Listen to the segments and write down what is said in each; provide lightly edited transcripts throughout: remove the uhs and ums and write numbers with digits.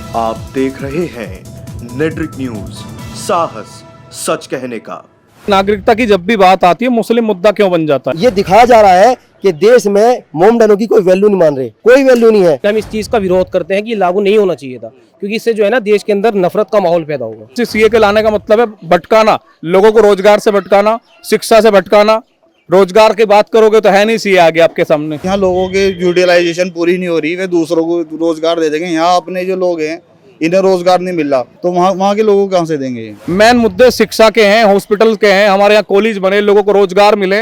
आप देख रहे हैं नेट्रिक न्यूज, साहस सच कहने का। नागरिकता की जब भी बात आती है मुस्लिम मुद्दा क्यों बन जाता है? ये दिखाया जा रहा है कि देश में मोमडनों की कोई वैल्यू नहीं मान रहे, कोई वैल्यू नहीं है। हम इस चीज का विरोध करते हैं कि लागू नहीं होना चाहिए था, क्योंकि इससे जो है ना देश के अंदर नफरत का माहौल पैदा होगा। सीए के लाने का मतलब है भटकाना, लोगों को रोजगार से भटकाना, शिक्षा से भटकाना। रोजगार की बात करोगे तो है नहीं सीए आगे आपके सामने। यहाँ लोगों की यूटिलाइजेशन पूरी नहीं हो रही, वे दूसरों को रोजगार दे देंगे। यहाँ अपने जो लोग हैं इन्हें रोजगार नहीं मिल रहा, तो वहाँ के लोगों को कहाँ से देंगे? मेन मुद्दे शिक्षा के हैं, हॉस्पिटल के हैं, हमारे यहाँ कॉलेज बने, लोगों को रोजगार मिले।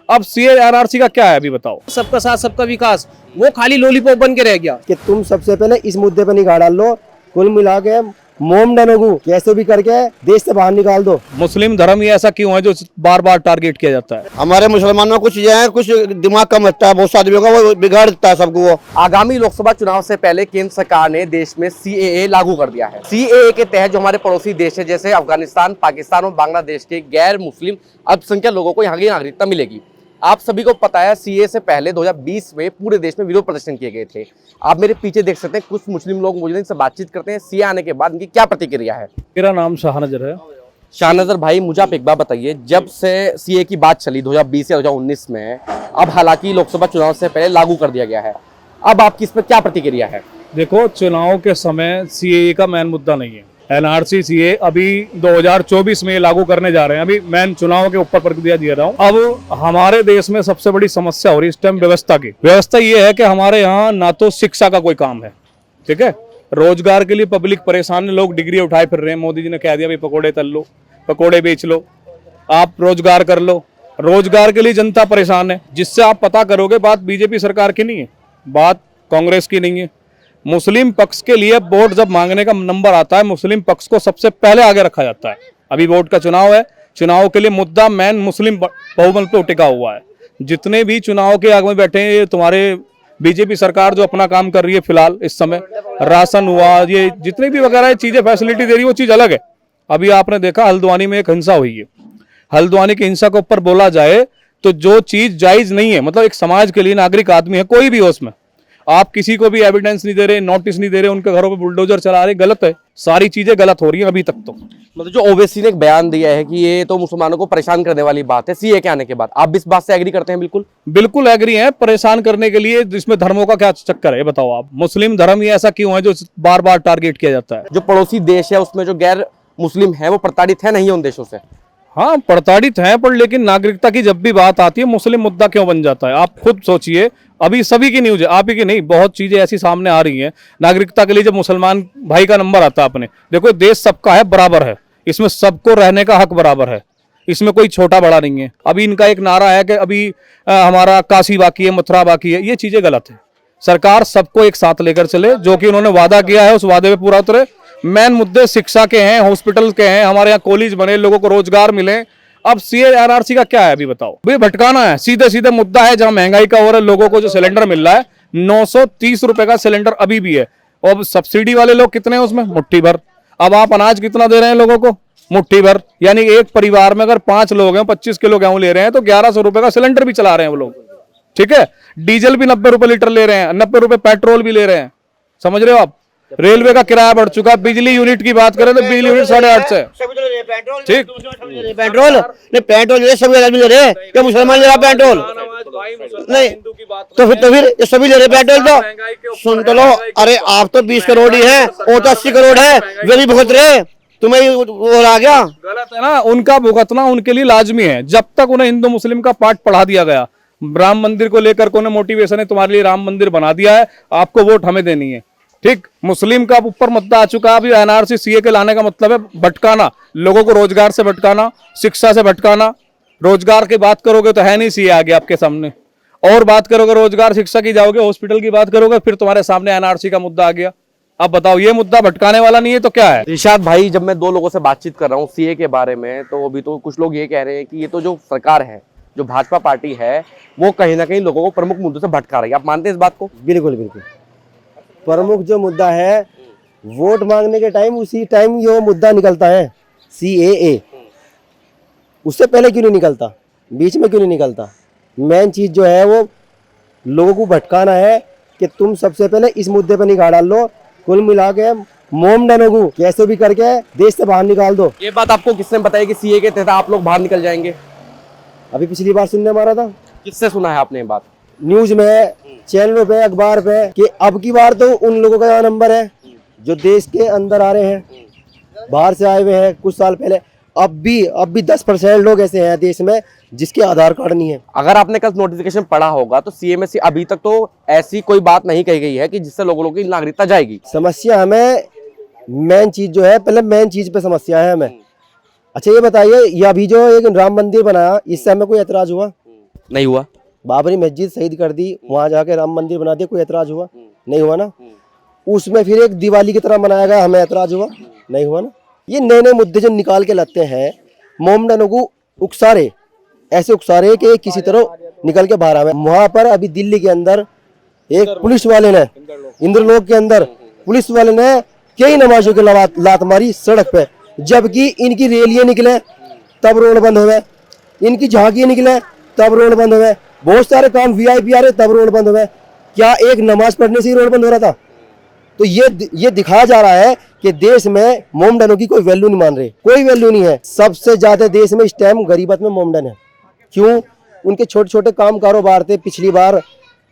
अब सीए एनआरसी का क्या है अभी बताओ? सबका साथ सबका विकास वो खाली लॉलीपॉप बन के रह गया। कि तुम सबसे पहले इस मुद्दे पर निगाह डाल लो, कुल मिला के मोमडनों को कैसे भी करके देश से बाहर निकाल दो। मुस्लिम धर्म ही ऐसा क्यों है जो बार बार टारगेट किया जाता है? हमारे मुसलमानों में कुछ ये है, कुछ दिमाग कम रखता है, बहुत से आदमियों का वो बिगाड़ देता है सबको। वो आगामी लोकसभा चुनाव से पहले केंद्र सरकार ने देश में सीएए लागू कर दिया है। सीएए के तहत जो हमारे पड़ोसी देश है जैसे अफगानिस्तान, पाकिस्तान और बांग्लादेश के गैर मुस्लिम अल्पसंख्यक लोगों को यहाँ की नागरिकता मिलेगी। आप सभी को पता है सीए से पहले 2020 में पूरे देश में विरोध प्रदर्शन किए गए थे। आप मेरे पीछे देख सकते हैं कुछ मुस्लिम लोग मुझे इनसे बातचीत करते हैं। सीए आने के बाद इनकी क्या प्रतिक्रिया है? मेरा नाम शाहनजर है। शाहनजर भाई, मुझे आप एक बात बताइए, जब से सीए की बात चली 2020 या 2019 में, अब हालांकि लोकसभा चुनाव से पहले लागू कर दिया गया है, अब आपकी इस पर क्या प्रतिक्रिया है? देखो, चुनाव के समय सीए का मेन मुद्दा नहीं है। एनआरसी सीए अभी 2024 में लागू करने जा रहे हैं। अभी मैं चुनाव के ऊपर प्रतिक्रिया दे रहा हूँ। अब हमारे देश में सबसे बड़ी समस्या हो रही है इस टाइम व्यवस्था की। व्यवस्था ये है कि हमारे यहाँ ना तो शिक्षा का कोई काम है, ठीक है, रोजगार के लिए पब्लिक परेशान है, लोग डिग्री उठाए फिर रहे हैं। मोदी जी ने कह दिया भाई पकौड़े तल लो, पकौड़े बेच लो, आप रोजगार कर लो। रोजगार के लिए जनता परेशान है। जिससे आप पता करोगे बात बीजेपी सरकार की नहीं है, बात कांग्रेस की नहीं है। मुस्लिम पक्ष के लिए वोट जब मांगने का नंबर आता है, मुस्लिम पक्ष को सबसे पहले आगे रखा जाता है। अभी वोट का चुनाव है, चुनाव के लिए मुद्दा मेन मुस्लिम बहुमत पर टिका हुआ है। जितने भी चुनाव के आगे में बैठे हैं, ये तुम्हारे बीजेपी सरकार जो अपना काम कर रही है फिलहाल इस समय, राशन हुआ, ये जितनी भी वगैरह चीजें फैसिलिटी दे रही है वो चीज अलग है। अभी आपने देखा हल्द्वानी में एक हिंसा हुई है। हल्द्वानी की हिंसा के ऊपर बोला जाए तो जो चीज जायज नहीं है, मतलब एक समाज के लिए नागरिक आदमी है कोई भी हो, उसमें आप किसी को भी एविडेंस नहीं दे रहे, नोटिस नहीं दे रहे, उनके घरों पे बुलडोजर चला रहे, गलत है। सारी चीजें गलत हो रही हैं अभी तक तो। मतलब जो ओवैसी ने एक बयान दिया है कि ये तो मुसलमानों को परेशान करने वाली बात है सीए के आने के बाद, आप इस बात से एग्री करते हैं? बिल्कुल बिल्कुल एग्री है। परेशान करने के लिए इसमें धर्मों का क्या चक्कर है बताओ आप? मुस्लिम धर्म ही ऐसा क्यों है जो बार बार टारगेट किया जाता है? जो पड़ोसी देश है उसमें जो गैर मुस्लिम है वो प्रताड़ित है नहीं उन देशों से? हाँ, प्रताड़ित है, पर लेकिन नागरिकता की जब भी बात आती है मुस्लिम मुद्दा क्यों बन जाता है? आप खुद सोचिए, अभी सभी की न्यूज है, आप ही की नहीं, बहुत चीजें ऐसी सामने आ रही हैं। नागरिकता के लिए जब मुसलमान भाई का नंबर आता है अपने, देखो देश सबका है, बराबर है, इसमें सबको रहने का हक बराबर है, इसमें कोई छोटा बड़ा नहीं है। अभी इनका एक नारा है कि अभी हमारा काशी बाकी है, मथुरा बाकी है, ये चीजें गलत है। सरकार सबको एक साथ लेकर चले, जो कि उन्होंने वादा किया है उस वादे पे पूरा उतरे। मेन मुद्दे शिक्षा के हैं, हॉस्पिटल के हैं, हमारे यहाँ कॉलेज बने, लोगों को रोजगार मिले। अब सीए एनआरसी का क्या है अभी बताओ? भाई भटकाना है, सीधे सीधे मुद्दा है। जहां महंगाई का हो रहा है, लोगों को जो सिलेंडर मिल रहा है 930 रुपए का सिलेंडर अभी भी है, और सब्सिडी वाले लोग कितने हैं उसमें? मुट्ठी भर। अब आप अनाज कितना दे रहे हैं लोगों को? मुट्ठी भर। यानी एक परिवार में अगर 5 लोग हैं, 25 किलो गेहूं ले रहे हैं, तो 1100 रुपए का सिलेंडर भी चला रहे हैं वो लोग, ठीक है। डीजल भी 90 रुपए लीटर ले रहे हैं, 90 रुपए पेट्रोल भी ले रहे हैं, समझ रहे हो आप? रेलवे का किराया बढ़ चुका। बिजली यूनिट की बात करें तो बिजली यूनिट 850 है, ठीक। पेट्रोल नहीं, पेट्रोल ये सभी आदमी ले रहे हैं, क्या मुसलमान ले रहा पेट्रोल नहीं? तो फिर ये सभी ले रहे पेट्रोल। तो सुन तो लो, अरे आप तो 20 करोड़ ही है, वो तो 80 करोड़ है, वे भी भुगत रहे, तुम्हें वो आ गया। गलत है ना, उनका भुगतना उनके लिए लाजमी है। जब तक उन्हें हिंदू मुस्लिम का पाठ पढ़ा दिया गया, राम मंदिर को लेकर उन्हें मोटिवेशन है, तुम्हारे लिए राम मंदिर बना दिया है, आपको वोट हमें देनी है, ठीक। मुस्लिम का ऊपर मुद्दा आ चुका है। अभी एनआरसी सीए के लाने का मतलब है भटकाना, लोगों को रोजगार से भटकाना, शिक्षा से भटकाना। रोजगार की बात करोगे तो है नहीं सीए आगे आपके सामने, और बात करोगे रोजगार शिक्षा की जाओगे, हॉस्पिटल की बात करोगे, फिर तुम्हारे सामने एनआरसी का मुद्दा आ गया। अब बताओ, ये मुद्दा भटकाने वाला नहीं है तो क्या है? रिशाद भाई, जब मैं 2 लोगों से बातचीत कर रहा हूँ सीए के बारे में, तो अभी तो कुछ लोग ये कह रहे हैं कि ये तो जो सरकार है, जो भाजपा पार्टी है, वो कहीं ना कहीं लोगों को प्रमुख मुद्दों से भटका रही है। आप मानते हैं इस बात को? बिल्कुल बिल्कुल। प्रमुख जो मुद्दा है, वोट मांगने के टाइम उसी टाइम ये मुद्दा निकलता है सीएए। उससे पहले क्यों नहीं निकलता, बीच में क्यों नहीं निकलता? मेन चीज जो है वो लोगों को भटकाना है कि तुम सबसे पहले इस मुद्दे पर निगाह डाल लो। कुल मिला के मोमडनों को कैसे भी करके देश से बाहर निकाल दो। ये बात आपको किसने बताई कि सीए के तहत आप लोग बाहर निकल जाएंगे? अभी पिछली बार सुनने मारा था किससे सुना है आपने ये बात? न्यूज में, चैनलों पे, अखबार पे कि अब की बार तो उन लोगों का नंबर है जो देश के अंदर आ रहे हैं, बाहर से आए हुए हैं कुछ साल पहले। अब भी 10% लोग ऐसे हैं देश में जिसके आधार कार्ड नहीं है। अगर आपने कल नोटिफिकेशन पढ़ा होगा तो सीए में से अभी तक तो ऐसी कोई बात नहीं कही गई है कि जिससे लोगों की नागरिकता जाएगी। समस्या हमें मेन चीज जो है, पहले मेन चीज पे समस्या है हमें। अच्छा ये बताइए, ये अभी जो एक राम मंदिर बनाया, इससे हमें कोई एतराज हुआ? नहीं हुआ। बाबरी मस्जिद शहीद कर दी, वहां जाके राम मंदिर बना दिया, कोई एतराज हुआ? नहीं हुआ ना। उसमें फिर एक दिवाली की तरह मनाया गया, हमें एतराज हुआ? नहीं हुआ ना। ये नए नए मुद्दे जो निकाल के लाते हैं, मोमडनों को उकसारे, ऐसे उकसारे कि किसी तरह निकल के बाहर आवे। वहां पर अभी दिल्ली के अंदर एक पुलिस वाले ने, इंद्रलोक के अंदर पुलिस वाले ने कई नमाजों के लात मारी सड़क पे, जबकि इनकी रैलियां निकले तब रोड बंद हो गए, इनकी झांकियां निकले तब रोड बंद हो गए, बहुत सारे काम वीआईपी आ रहे तब रोड बंद हो गए। क्या एक नमाज पढ़ने से ही रोड बंद हो रहा था? तो ये दिखाया जा रहा है कि देश में मोमडनों की कोई वैल्यू नहीं मान रहे, कोई वैल्यू नहीं है। सबसे ज्यादा देश में इस टाइम गरीबत में मोमडन है। क्यों? उनके छोटे छोटे काम कारोबार थे, पिछली बार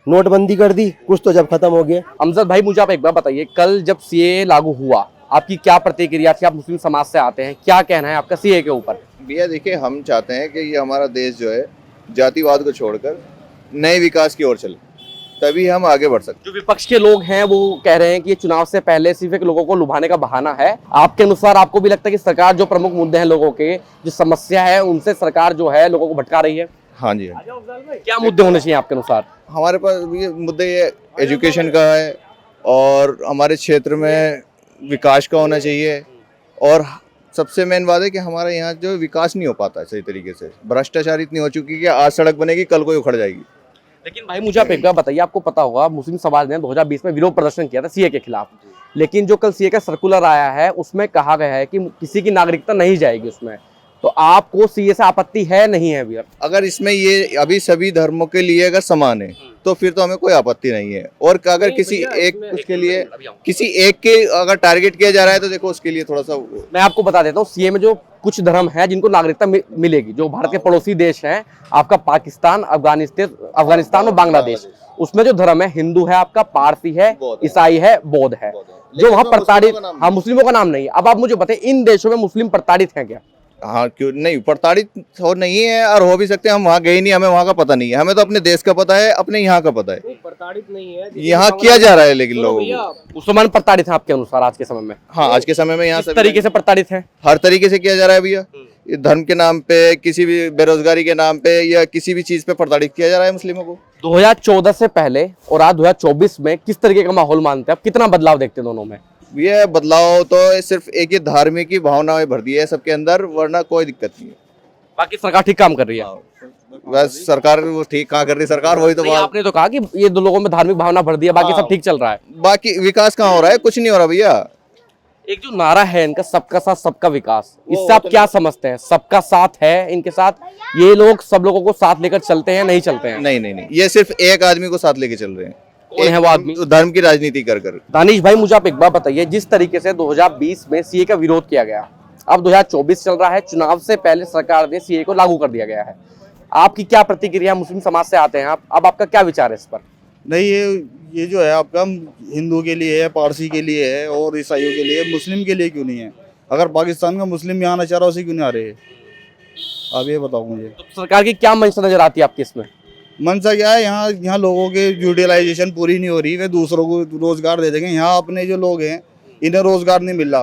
नोटबंदी कर दी, कुछ तो जब खत्म हो गया। अमजद भाई मुझे आप एक बार बताइए, कल जब सीए लागू हुआ आपकी क्या प्रतिक्रिया थी? आप मुस्लिम समाज से आते हैं, क्या कहना है आपका सीए के ऊपर? भैया देखिए, हम चाहते हैं कि ये हमारा देश जो है जातिवाद को छोड़कर नए विकास की ओर चले, तभी हम आगे बढ़ सकते। जो विपक्ष के लोग हैं वो कह रहे हैं कि ये चुनाव से पहले सिर्फ एक लोगों को लुभाने का बहाना है। आपके अनुसार आपको भी लगता है कि सरकार जो प्रमुख मुद्दे हैं लोगों के, जो समस्या है, उनसे सरकार जो है लोगों को भटका रही है? हाँ जी, क्या मुद्दे होने चाहिए आपके अनुसार? हमारे पास ये मुद्दे ये एजुकेशन का है और हमारे क्षेत्र में विकास का होना चाहिए, और सबसे मेन बात है कि हमारे यहाँ जो विकास नहीं हो पाता है सही तरीके से, भ्रष्टाचार इतनी हो चुकी है कि आज सड़क बनेगी कल कोई उखड़ जाएगी। लेकिन भाई मुझे आप एक बार बताइए, आपको पता होगा मुस्लिम समाज ने 2020 में विरोध प्रदर्शन किया था सीए के खिलाफ, लेकिन जो कल सीए का सर्कुलर आया है उसमें कहा गया है कि किसी की नागरिकता नहीं जाएगी उसमें। तो आपको सीए से आपत्ति है नहीं है भैया? अगर इसमें ये अभी सभी धर्मों के लिए अगर समान है तो फिर तो हमें कोई आपत्ति नहीं है, और अगर किसी एक उसके लिए किसी एक के अगर टारगेट किया जा रहा है तो देखो उसके लिए थोड़ा सा। मैं आपको बता देता हूँ, सीए में जो कुछ धर्म है जिनको नागरिकता मिलेगी, जो भारत के पड़ोसी देश हैं आपका पाकिस्तान, अफगानिस्तान और बांग्लादेश, उसमें जो धर्म है हिंदू है आपका, पारसी है, ईसाई है, बौद्ध है, जो वहाँ प्रताड़ित, हाँ मुस्लिमों का नाम नहीं है। अब आप मुझे बताएं, इन देशों में मुस्लिम प्रताड़ित हैं क्या? हाँ क्यों नहीं, प्रताड़ित हो नहीं है और हो भी सकते हैं। हम वहाँ गए नहीं, हमें वहाँ का पता नहीं है। हमें तो अपने देश का पता है, अपने यहाँ का पता है। प्रताड़ित नहीं है, यहाँ किया जा रहा है लेकिन लोगों को। मुसलमान प्रताड़ित हैं आपके अनुसार आज के समय में? हाँ आज के समय में यहाँ किस तरीके से प्रताड़ित हैं? हर तरीके से किया जा रहा है भैया। ये धर्म के नाम पे, किसी भी बेरोजगारी के नाम पे, या किसी भी चीज पे प्रताड़ित किया जा रहा है मुस्लिमों को। 2014 से पहले और आज 2024 में किस तरीके का माहौल मानते हैं आप? कितना बदलाव देखते हैं दोनों में? ये बदलाव तो सिर्फ एक ही धार्मिक की भावना भर दी है सबके अंदर, वरना कोई दिक्कत नहीं है। बाकी सरकार ठीक काम कर रही है? बस सरकार वो ठीक कहाँ कर रही है, सरकार वही तो बात। आपने तो कहा कि ये दो लोगों में धार्मिक भावना भर दी है, बाकी सब ठीक चल रहा है। बाकी विकास कहाँ हो रहा है? कुछ नहीं हो रहा भैया। एक जो नारा है इनका, सबका साथ सबका विकास, इससे आप क्या समझते हैं? सबका साथ है इनके साथ, ये लोग सब लोगों को साथ लेकर चलते हैं, नहीं चलते हैं? नहीं नहीं नहीं, ये सिर्फ एक आदमी को साथ लेके चल रहे हैं। कौन है वो आदमी? धर्म की राजनीति कर कर। दानिश भाई मुझे आप एक बात बताइए, जिस तरीके से 2020 में सीए का विरोध किया गया, अब 2024 चल रहा है, चुनाव से पहले सरकार ने सीए को लागू कर दिया गया है, आपकी क्या प्रतिक्रिया? मुस्लिम समाज से आते हैं आप, अब आपका क्या विचार है इस पर? नहीं, ये जो है आपका हिंदू के लिए है, पारसी के लिए है और ईसाइयों के लिए, मुस्लिम के लिए क्यों नहीं है? अगर पाकिस्तान का मुस्लिम यहाँ आना चाह रहा है, उसे क्यों नहीं आ रहे हैं? आप ये बताओ मुझे। तो सरकार की क्या मंशा नजर आती है आपकी इसमें? मनसा क्या है? यहाँ लोगों के यूटिलाइजेशन पूरी नहीं हो रही, वे दूसरों को रोजगार दे देंगे। यहाँ अपने जो लोग हैं इन्हें रोजगार नहीं मिल रहा,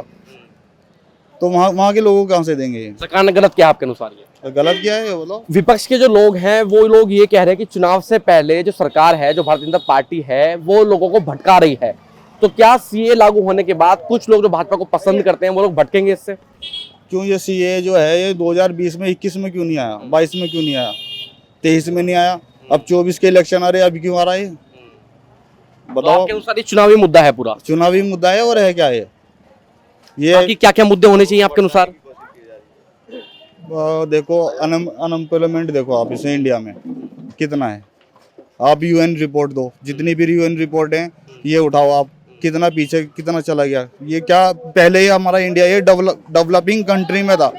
तो वहाँ के लोगों को कहाँ से देंगे? सरकार ने गलत किया आपके अनुसार? ये गलत क्या है ये बोलो। विपक्ष के जो लोग हैं वो लोग ये कह रहे हैं कि चुनाव से पहले जो सरकार है, जो भारतीय जनता पार्टी है, वो लोगों को भटका रही है। तो क्या सीए लागू होने के बाद कुछ लोग जो भाजपा को पसंद करते हैं वो लोग भटकेंगे इससे? क्यों ये सीए जो है ये 2020 में 21 में क्यों नहीं आया, 22 में क्यों नहीं आया, 23 में नहीं आया, अब 24 के इलेक्शन आ रहे हैं, अभी क्यों आ रहा है? बताओ। आपके अनुसार ये चुनावी मुद्दा है पूरा? चुनावी मुद्दा है और है क्या ये क्या क्या मुद्दे होने चाहिए आपके अनुसार? देखो अनएम्प्लॉयमेंट देखो आप इसे इंडिया में कितना है। आप यूएन रिपोर्ट दो, जितनी भी यूएन रिपोर्ट है ये उठाओ आप, कितना पीछे कितना चला गया। ये क्या पहले ही हमारा इंडिया ये डेवलपिंग कंट्री में था,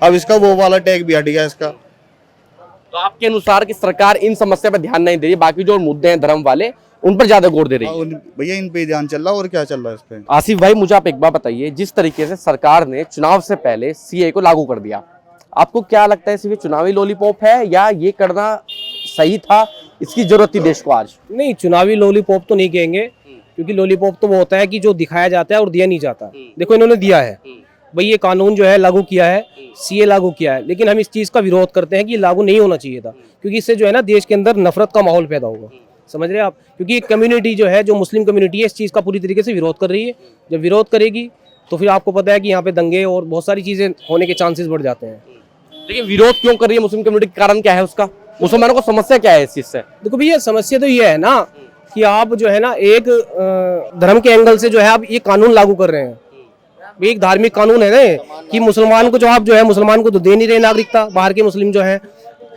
अब इसका वो वाला टैग भी हट गया इसका। तो आपके अनुसार कि सरकार इन समस्या पर ध्यान नहीं दे रही, बाकी जो मुद्दे हैं धर्म वाले उन पर ज्यादा गौर दे रही है। भैया इन पे ध्यान चल रहा है और क्या चल रहा है इस पे। आसिफ भाई, मुझे आप एक बात बताइए, जिस तरीके से सरकार ने चुनाव से पहले सीए को लागू कर दिया, आपको क्या लगता है सिर्फ चुनावी लॉलीपॉप है या ये करना सही था, इसकी जरूरत थी देश को आज? नहीं, चुनावी लॉलीपॉप तो नहीं कहेंगे, क्योंकि लॉलीपॉप तो वो होता है कि जो दिखाया जाता है और दिया नहीं जाता। देखो इन्होंने दिया है भाई, ये कानून जो है लागू किया है, सीए लागू किया है, लेकिन हम इस चीज का विरोध करते हैं कि लागू नहीं होना चाहिए था, क्योंकि इससे जो है ना देश के अंदर नफरत का माहौल पैदा होगा। समझ रहे हैं आप? क्योंकि कम्युनिटी जो है, जो मुस्लिम कम्युनिटी है, इस चीज का पूरी तरीके से विरोध कर रही है। जब विरोध करेगी तो फिर आपको पता है कि यहाँ पे दंगे और बहुत सारी चीजें होने के चांसेस बढ़ जाते हैं। लेकिन विरोध क्यों कर रही है मुस्लिम कम्युनिटी? कारण क्या है उसका? मुसलमानों को समस्या क्या है इस चीज से? देखो भैया, समस्या तो ये है ना कि आप जो है ना एक धर्म के एंगल से जो है आप ये कानून लागू कर रहे हैं। एक धार्मिक कानून है ना कि मुसलमान को जो आप जो है मुसलमान को तो दे नहीं रहे नागरिकता, बाहर के मुस्लिम जो है,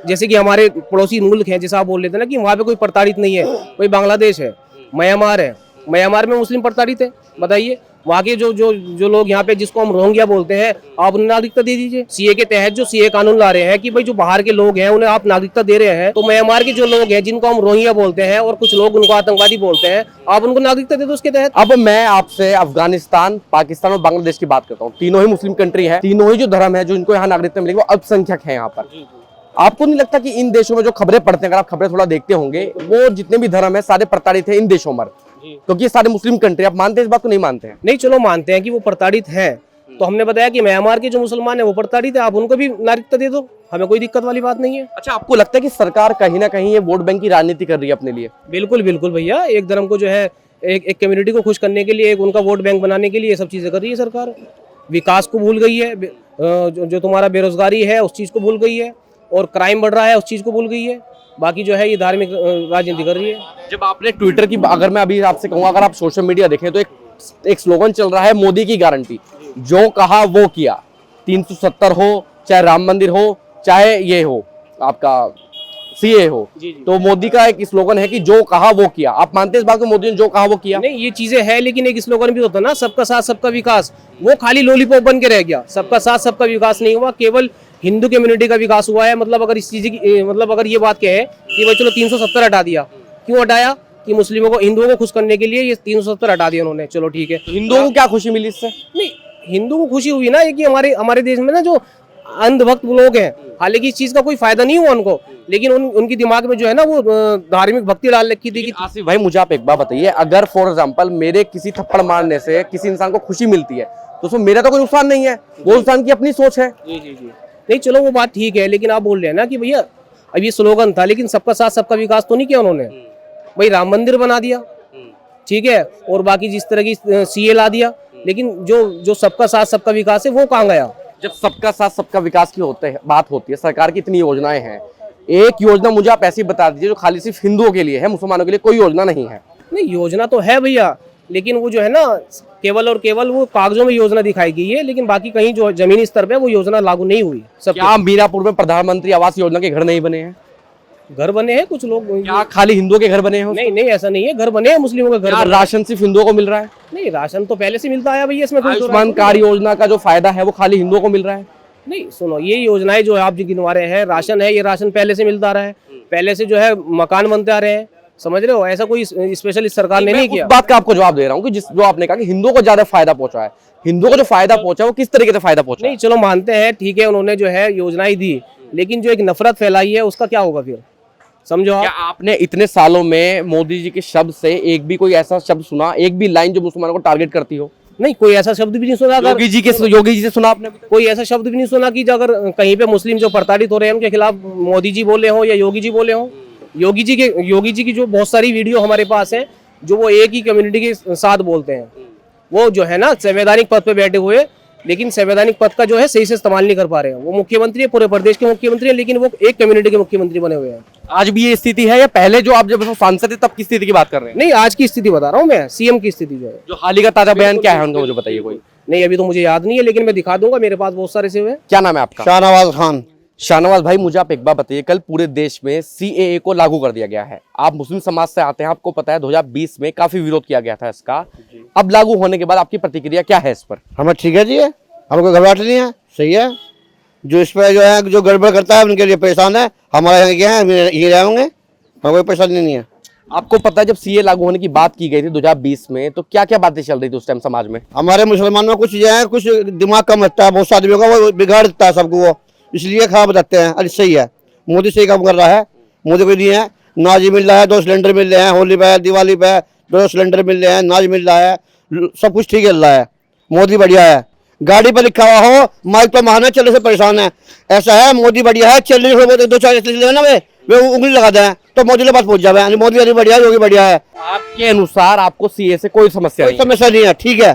जैसे कि हमारे पड़ोसी मुल्क हैं, जैसा आप बोल रहे थे ना कि वहाँ पे कोई प्रताड़ित नहीं है, कोई बांग्लादेश है, म्यांमार है, म्यांमार में मुस्लिम प्रताड़ित है। बताइए, वहाँ के जो लोग यहाँ पे जिसको हम रोहिंग्या बोलते हैं, आप उन्हें नागरिकता दे दीजिए। सीए के तहत जो सीए कानून ला रहे हैं कि भाई जो बाहर के लोग हैं उन्हें आप नागरिकता दे रहे हैं, तो म्यांमार के जो लोग हैं जिनको हम रोहिंग्या बोलते हैं और कुछ लोग उनको आतंकवादी बोलते हैं, आप उनको नागरिकता दे दो उसके तहत। अब मैं आपसे अफगानिस्तान, पाकिस्तान और बांग्लादेश की बात करता हूँ। तीनों ही मुस्लिम कंट्री है, तीनों ही जो धर्म है जो इनको यहाँ नागरिकता मिलेगी वो अल्पसंख्यक है यहाँ पर। आपको नहीं लगता कि इन देशों में जो खबरें पढ़ते हैं, अगर आप खबरें थोड़ा देखते होंगे, वो जितने भी धर्म है सारे प्रताड़ित है इन देशों में, क्योंकि ये सारे मुस्लिम कंट्री। आप मानते हैं इस बात को? नहीं मानते हैं? नहीं, चलो मानते हैं कि वो प्रताड़ित हैं, तो हमने बताया कि म्यांमार के जो मुसलमान है वो प्रताड़ित है, आप उनको भी नागरिकता दे दो, हमें कोई दिक्कत वाली बात नहीं है। अच्छा, आपको लगता है कि सरकार कहीं ना कहीं ये वोट बैंक की राजनीति कर रही है अपने लिए? बिल्कुल बिल्कुल भैया, एक धर्म को जो है एक कम्युनिटी को खुश करने के लिए, एक उनका वोट बैंक बनाने के लिए ये सब चीजें कर रही है सरकार। विकास को भूल गई है, जो तुम्हारा बेरोजगारी है उस चीज को भूल गई है, और क्राइम बढ़ रहा है उस चीज को भूल गई है। बाकी जो है ये धार्मिक राजनीति कर रही है। जब आपने ट्विटर की, अगर मैं अभी आपसे कहूँगा, अगर आप सोशल मीडिया देखें तो एक स्लोगन चल रहा है, मोदी की गारंटी, जो कहा वो किया। 370 हो, चाहे राम मंदिर हो, चाहे ये हो आपका सीए हो, तो मोदी का एक स्लोगन है कि जो कहा वो किया। आप मानते हैं इस बात को, मोदी ने जो कहा वो किया? नहीं, ये चीजें है, लेकिन एक स्लोगन भी होता है ना, सबका साथ सबका विकास, वो खाली लॉलीपॉप बन के रह गया। सबका साथ सबका विकास नहीं हुआ, केवल हिंदू कम्युनिटी का विकास हुआ है। मतलब अगर इस चीज की अगर ये बात कहे कि भाई चलो 370 हटा दिया, क्यों हटाया? कि मुस्लिमों को, हिंदुओं को खुश करने के लिए ये 370 हटा दिया उन्होंने, चलो ठीक है। हिंदुओं को क्या खुशी मिली इससे? नहीं, हिंदू को खुशी हुई ना ये कि हमारे देश में ना जो अंधभक्त लोग हैं, हालांकि इस चीज का कोई फायदा नहीं हुआ उनको, लेकिन उनकी दिमाग में जो है ना वो धार्मिक भक्ति डाल रखी थी। आसिफ भाई, मुझे आप एक बात बताइए, अगर फॉर एग्जांपल मेरे किसी थप्पड़ मारने से किसी इंसान को खुशी मिलती है, तो उसमें मेरा तो कोई नुकसान नहीं है, वो इंसान की अपनी सोच है। जी। नहीं, चलो वो बात ठीक है, लेकिन आप बोल रहे हैं ना कि भैया अब ये स्लोगन था, लेकिन सबका साथ सबका विकास तो नहीं किया उन्होंने। भाई राम मंदिर बना दिया, ठीक है, और बाकी जिस तरह की सीए ला दिया, लेकिन जो सबका साथ सबका विकास है वो कहाँ गया? जब सबका साथ सबका विकास की बात होती है, सरकार की इतनी योजनाएं हैं, एक योजना मुझे आप ऐसी बता दीजिए जो खाली सिर्फ हिंदुओं के लिए है, मुसलमानों के लिए कोई योजना नहीं है। नहीं, योजना तो है भैया, लेकिन वो जो है ना केवल और केवल वो कागजों में योजना दिखाई गई है, लेकिन बाकी कहीं जो जमीनी स्तर पे वो योजना लागू नहीं हुई। सब क्या मीरापुर में प्रधानमंत्री आवास योजना के घर नहीं बने हैं? घर बने हैं कुछ लोग। क्या खाली हिंदुओं के घर बने हैं? नहीं, ऐसा नहीं है, घर बने हैं, मुस्लिमों के घर। राशन सिर्फ हिंदुओं को मिल रहा है? नहीं, राशन तो पहले से मिलता आया भैया, इसमें आयुष्मान कार्ड योजना का जो फायदा है वो खाली हिंदुओं को मिल रहा है? नहीं, सुनो, ये योजनाएं जो आप जो गिनवा रहे हैं, राशन है, ये राशन पहले से मिलता रहा है, पहले से जो है मकान बनते आ रहे हैं, समझ रहे हो? ऐसा कोई स्पेशल इस सरकार ने नहीं किया। उस बात का आपको जवाब दे रहा हूँ कि जो आपने कहा कि हिंदुओं को ज्यादा फायदा पहुंचा है, हिंदुओं को जो फायदा पहुंचा है वो किस तरीके से फायदा पहुंचा? नहीं, चलो मानते हैं, ठीक है, उन्होंने जो है योजनाएं दी, लेकिन जो एक नफरत फैलाई है उसका क्या होगा फिर? समझो क्या आपने इतने सालों में मोदी जी के शब्द से एक भी कोई ऐसा शब्द सुना, एक भी लाइन जो मुसलमानों को टारगेट करती हो? नहीं, कोई ऐसा शब्द भी नहीं सुना। योगी जी से सुना आपने? कोई ऐसा शब्द भी नहीं सुना कि अगर कहीं पे मुस्लिम जो प्रताड़ित हो रहे हैं उनके खिलाफ मोदी जी बोले हो या योगी जी बोले हो। योगी जी की जो बहुत सारी वीडियो हमारे पास है, जो वो एक ही कम्युनिटी के साथ बोलते हैं, वो जो है ना संवैधानिक पद पे बैठे हुए, लेकिन संवैधानिक पद का जो है सही से इस्तेमाल नहीं कर पा रहे हैं। वो मुख्यमंत्री है, पूरे प्रदेश के मुख्यमंत्री है, लेकिन वो एक कम्युनिटी के मुख्यमंत्री बने हुए हैं। आज भी ये स्थिति है या पहले जो आप जब सांसद थे तब की स्थिति की बात कर रहे हैं? नहीं, आज की स्थिति बता रहा हूँ मैं, सीएम की स्थिति जो है। जो हाल ही का ताजा बयान क्या है उनका मुझे बताइए कोई। नहीं, अभी तो मुझे याद नहीं है, लेकिन मैं दिखा दूंगा, मेरे पास बहुत सारे से हुए। क्या नाम है आपका? शाहनवाज खान। शाहनवाज भाई, मुझे आप एक बार बताइए, कल पूरे देश में सीएए को लागू कर दिया गया है। आप मुस्लिम समाज से आते हैं, आपको पता है 2020 में काफी विरोध किया गया था इसका। अब लागू होने के बाद आपकी प्रतिक्रिया क्या है इस पर? हमें ठीक है जी, हमको घबराहट नहीं है, सही है। जो इस पर जो है जो गड़बड़ करता है उनके लिए परेशान है। हमारे यहाँ क्या है, ये रहेंगे, हमें कोई परेशानी नहीं है। आपको पता है जब सीए लागू होने की बात की गई थी 2020 में, तो क्या क्या बातें चल रही थी उस टाइम समाज में? हमारे मुसलमानों में कुछ जो है, कुछ दिमाग कम रखता है, बहुत से आदमियों का वो बिगाड़ देता है सबको, वो इसलिए खराब बताते हैं। अरे सही है, मोदी सही काम कर रहा है। मोदी को नहीं है, नाज मिल रहा है, 2 सिलेंडर मिल रहे हैं, होली पे दिवाली पे 2 सिलेंडर मिल रहे हैं, नाज मिल रहा है, सब कुछ ठीक चल रहा है। मोदी बढ़िया है। गाड़ी पर लिखा हुआ हो माइक पर महाना चलने से परेशान है, ऐसा है। मोदी बढ़िया है, चलने से 2-4 ना वे उंगली लगा दें तो मोदी के पास पहुंच जाए। मोदी बढ़िया है, योगी बढ़िया है। आपके अनुसार आपको सीए से कोई समस्या कोई समस्या नहीं है, ठीक है।